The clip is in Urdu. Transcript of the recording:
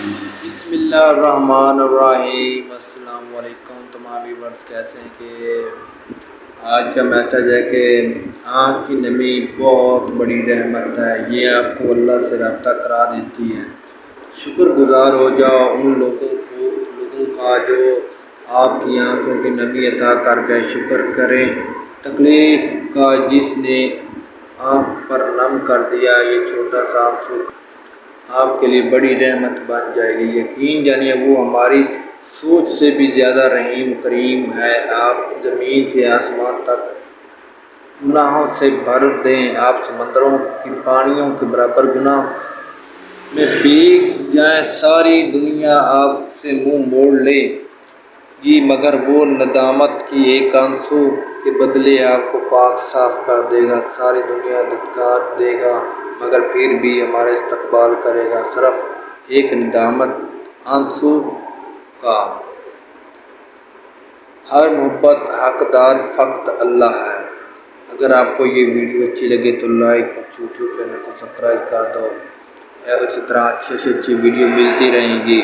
بسم اللہ الرحمن الرحیم۔ السلام علیکم تمام ویورز، کیسے ہیں کہ آج کا میسج ہے کہ آنکھ کی نمی بہت بڑی رحمت ہے، یہ آپ کو اللہ سے رابطہ کرا دیتی ہے۔ شکر گزار ہو جاؤ ان لوگوں کا جو آپ کی آنکھوں کی نمی عطا کر گئے، شکر کریں تکلیف کا جس نے آنکھ پر نم کر دیا۔ یہ چھوٹا سا آنسو آپ کے لیے بڑی رحمت بن جائے گی، یقین جانیے وہ ہماری سوچ سے بھی زیادہ رحیم کریم ہے۔ آپ زمین سے آسمان تک گناہوں سے بھر دیں، آپ سمندروں کی پانیوں کے برابر گناہ میں بھیگ جائیں، ساری دنیا آپ سے منہ موڑ لے جی، مگر وہ ندامت کی ایک آنسو کے بدلے آپ کو پاک صاف کر دے گا۔ ساری دنیا دھتکار دے گا مگر پھر بھی ہمارا استقبال کرے گا، صرف ایک ندامت آنسو کا۔ ہر محبت حقدار فقط اللہ ہے۔ اگر آپ کو یہ ویڈیو اچھی لگے تو لائک، یوٹیوب چینل کو سبسکرائب کر دو، اسی طرح اچھی ویڈیو ملتی رہیں گی۔